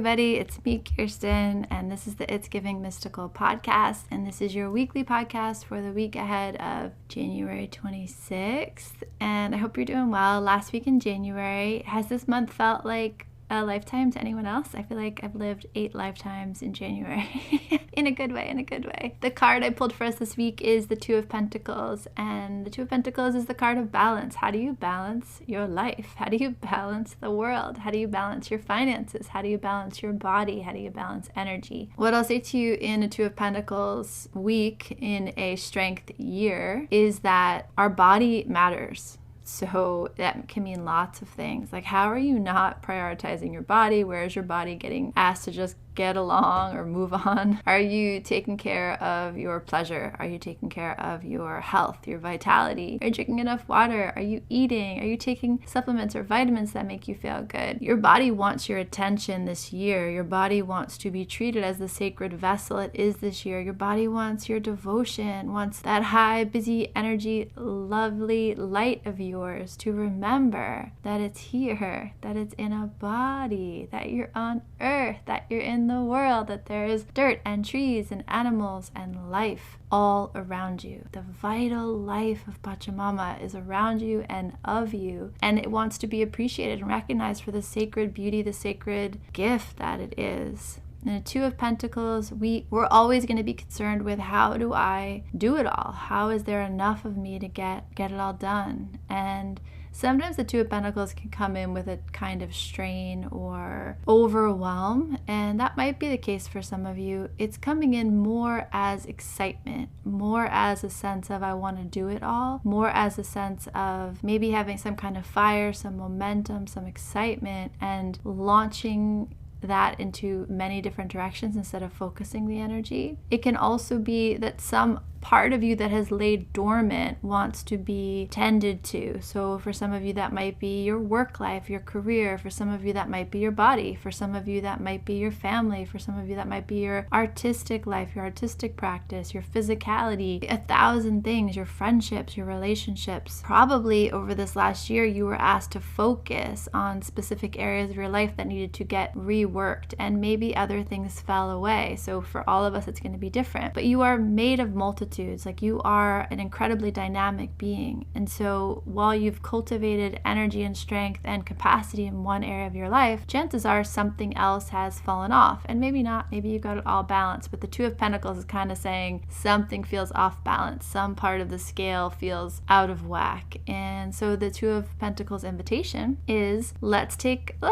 everybody, it's me, Kirsten, and this is the It's Giving Mystical podcast, and this is your weekly podcast for the week ahead of January 26th, and I hope you're doing well. Last week in January, has this month felt like a lifetime to anyone else? I feel like I've lived 8 lifetimes in January. in a good way. The card I pulled for us this week is the Two of Pentacles, and the Two of Pentacles is the card of balance. How do you balance your life? How do you balance the world? How do you balance your finances? How do you balance your body? How do you balance energy? What I'll say to you in a Two of Pentacles week in a strength year is that our body matters. So that can mean lots of things. Like, how are you not prioritizing your body? Where is your body getting asked to just get along or move on? Are you taking care of your pleasure? Are you taking care of your health, your vitality? Are you drinking enough water? Are you eating? Are you taking supplements or vitamins that make you feel good? Your body wants your attention this year. Your body wants to be treated as the sacred vessel it is this year. Your body wants your devotion, wants that high, busy energy, lovely light of yours to remember that it's here, that it's in a body, that you're on earth, that you're in the world, that there is dirt and trees and animals and life all around you. The vital life of Pachamama is around you and of you, and it wants to be appreciated and recognized for the sacred beauty, the sacred gift that it is. In a Two of Pentacles, we're always going to be concerned with, how do I do it all? How is there enough of me to get it all done? And sometimes the Two of Pentacles can come in with a kind of strain or overwhelm, and that might be the case for some of you. It's coming in more as excitement, more as a sense of I want to do it all, more as a sense of maybe having some kind of fire, some momentum, some excitement, and launching that into many different directions instead of focusing the energy. It can also be that some part of you that has laid dormant wants to be tended to. So for some of you that might be your work life, your career. For some of you that might be your body. For some of you that might be your family. For some of you that might be your artistic life, your artistic practice, your physicality, 1,000 things, your friendships, your relationships. Probably over this last year you were asked to focus on specific areas of your life that needed to get reworked, and maybe other things fell away. So for all of us it's going to be different, but you are made of multitudes. Like, you are an incredibly dynamic being, and so while you've cultivated energy and strength and capacity in one area of your life, chances are something else has fallen off, and maybe not, maybe you got it all balanced. But the Two of Pentacles is kind of saying something feels off balance, some part of the scale feels out of whack. And so the Two of Pentacles invitation is, let's take a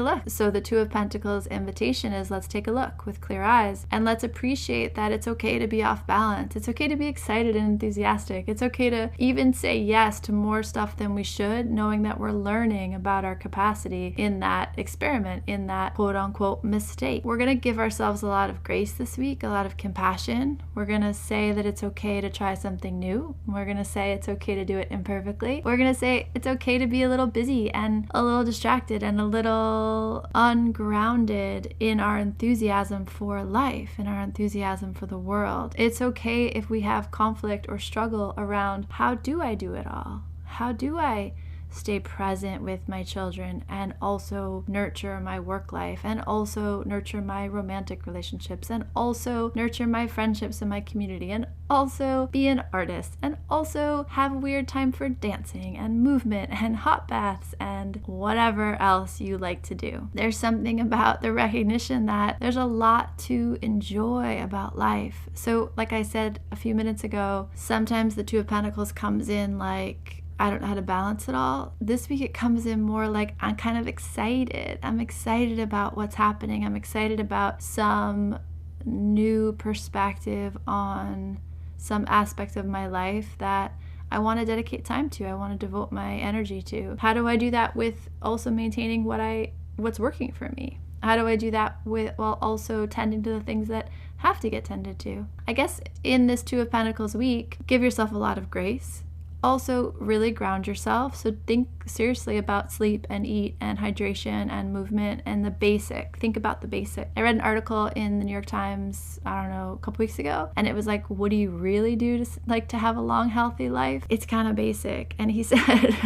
look. So the Two of Pentacles invitation is, let's take a look with clear eyes, and let's appreciate that it's okay to be off balance. It's okay to be excited and enthusiastic. It's okay to even say yes to more stuff than we should, knowing that we're learning about our capacity in that experiment, in that quote unquote mistake. We're going to give ourselves a lot of grace this week, a lot of compassion. We're going to say that it's okay to try something new. We're going to say it's okay to do it imperfectly. We're going to say it's okay to be a little busy and a little distracted and a little ungrounded in our enthusiasm for life, in our enthusiasm for the world. It's okay if we have conflict or struggle around, how do I do it all? How do I stay present with my children and also nurture my work life and also nurture my romantic relationships and also nurture my friendships in my community and also be an artist and also have a weird time for dancing and movement and hot baths and whatever else you like to do? There's something about the recognition that there's a lot to enjoy about life. So like I said a few minutes ago, sometimes the Two of Pentacles comes in like, I don't know how to balance it all. This week it comes in more like, I'm kind of excited. I'm excited about what's happening. I'm excited about some new perspective on some aspect of my life that I want to dedicate time to. I want to devote my energy to. How do I do that with also maintaining what's working for me? How do I do that while also tending to the things that have to get tended to? I guess in this Two of Pentacles week, give yourself a lot of grace. Also, really ground yourself. So think seriously about sleep and eat and hydration and movement and the basic. Think about the basic. I read an article in the New York Times, I don't know, a couple weeks ago, and it was like, what do you really do to have a long, healthy life? It's kind of basic. And he said,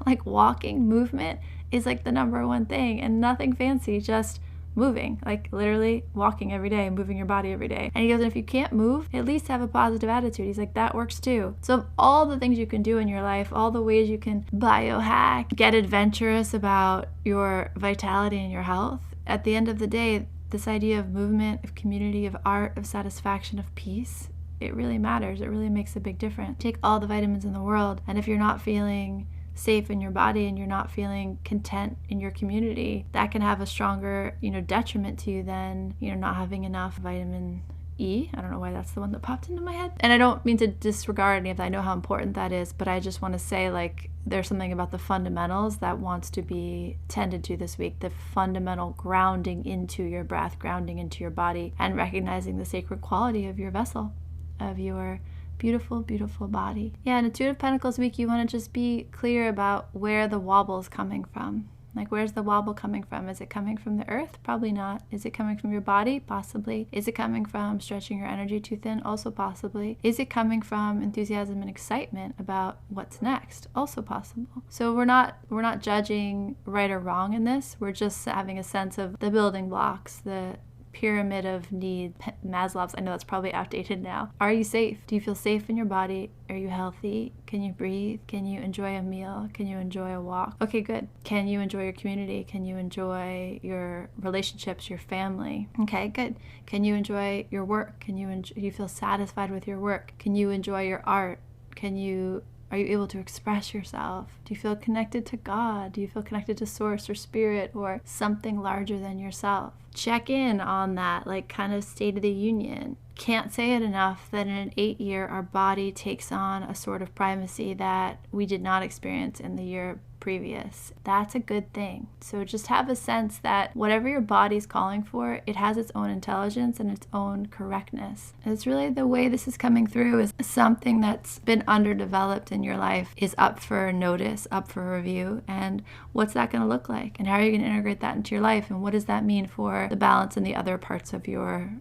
like, walking, movement is like the number one thing, and nothing fancy, just moving, like literally walking every day, moving your body every day. And he goes, if you can't move, at least have a positive attitude. He's like, that works too. So of all the things you can do in your life, all the ways you can biohack, get adventurous about your vitality and your health, at the end of the day, this idea of movement, of community, of art, of satisfaction, of peace, it really matters. It really makes a big difference. Take all the vitamins in the world, and if you're not feeling safe in your body and you're not feeling content in your community, that can have a stronger, detriment to you than, not having enough vitamin E. I don't know why that's the one that popped into my head. And I don't mean to disregard any of that. I know how important that is, but I just want to say, like, there's something about the fundamentals that wants to be tended to this week. The fundamental grounding into your breath, grounding into your body, and recognizing the sacred quality of your vessel, of your beautiful, beautiful body. Yeah, in a Two of Pentacles week, you want to just be clear about where the wobble is coming from. Like, where's the wobble coming from? Is it coming from the earth? Probably not. Is it coming from your body? Possibly. Is it coming from stretching your energy too thin? Also possibly. Is it coming from enthusiasm and excitement about what's next? Also possible. So we're not judging right or wrong in this. We're just having a sense of the building blocks, the pyramid of need, Maslow's. I know that's probably outdated now. Are you safe? Do you feel safe in your body? Are you healthy? Can you breathe? Can you enjoy a meal? Can you enjoy a walk? Okay, good. Can you enjoy your community? Can you enjoy your relationships, your family? Okay, good. Can you enjoy your work? Do you feel satisfied with your work? Can you enjoy your art? Are you able to express yourself? Do you feel connected to God? Do you feel connected to source or spirit or something larger than yourself? Check in on that, like, kind of state of the union. Can't say it enough that in an 8-year, our body takes on a sort of primacy that we did not experience in the year previous. That's a good thing. So just have a sense that whatever your body's calling for, it has its own intelligence and its own correctness. And it's really the way this is coming through is something that's been underdeveloped in your life is up for notice, up for review. And what's that going to look like? And how are you going to integrate that into your life? And what does that mean for the balance in the other parts of your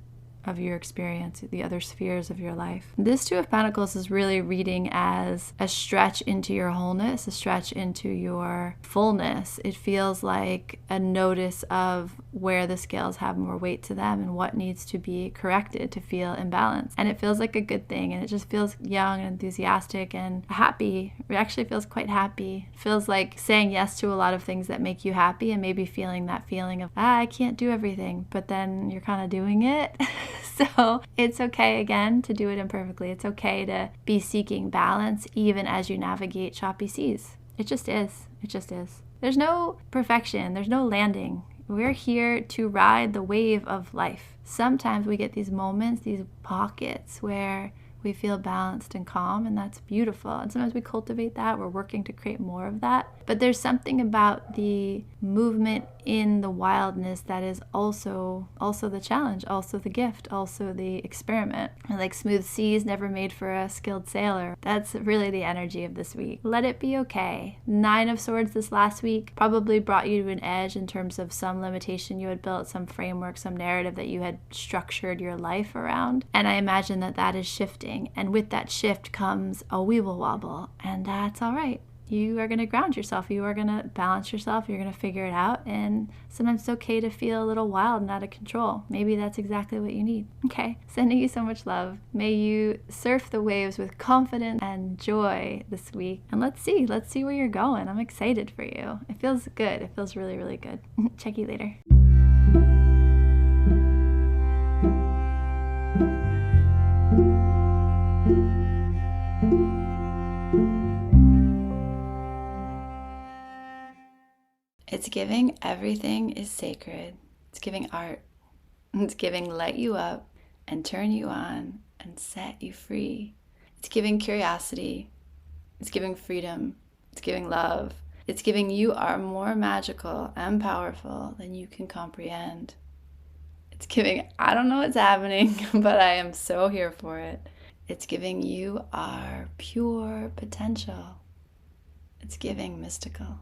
experience, the other spheres of your life? This Two of Pentacles is really reading as a stretch into your wholeness, a stretch into your fullness. It feels like a notice of where the scales have more weight to them and what needs to be corrected to feel imbalanced. And it feels like a good thing, and it just feels young and enthusiastic and happy. It actually feels quite happy. It feels like saying yes to a lot of things that make you happy, and maybe feeling that feeling of, I can't do everything, but then you're kind of doing it. So it's okay, again, to do it imperfectly. It's okay to be seeking balance even as you navigate choppy seas. It just is. It just is. There's no perfection. There's no landing. We're here to ride the wave of life. Sometimes we get these moments, these pockets where we feel balanced and calm, and that's beautiful. And sometimes we cultivate that. We're working to create more of that. But there's something about the movement in the wildness that is also the challenge, also the gift, also the experiment. And like smooth seas never made for a skilled sailor. That's really the energy of this week. Let it be okay. 9 of Swords this last week probably brought you to an edge in terms of some limitation you had built, some framework, some narrative that you had structured your life around. And I imagine that is shifting. And with that shift comes a weeble wobble. And that's all right. You are going to ground yourself. You are going to balance yourself. You're going to figure it out. And sometimes it's okay to feel a little wild and out of control. Maybe that's exactly what you need. Okay. Sending you so much love. May you surf the waves with confidence and joy this week. And let's see where you're going. I'm excited for you. It feels good. It feels really, really good. Check you later. It's giving everything is sacred. It's giving art. It's giving light you up and turn you on and set you free. It's giving curiosity. It's giving freedom. It's giving love. It's giving you are more magical and powerful than you can comprehend. It's giving, I don't know what's happening, but I am so here for it. It's giving you are pure potential. It's giving mystical.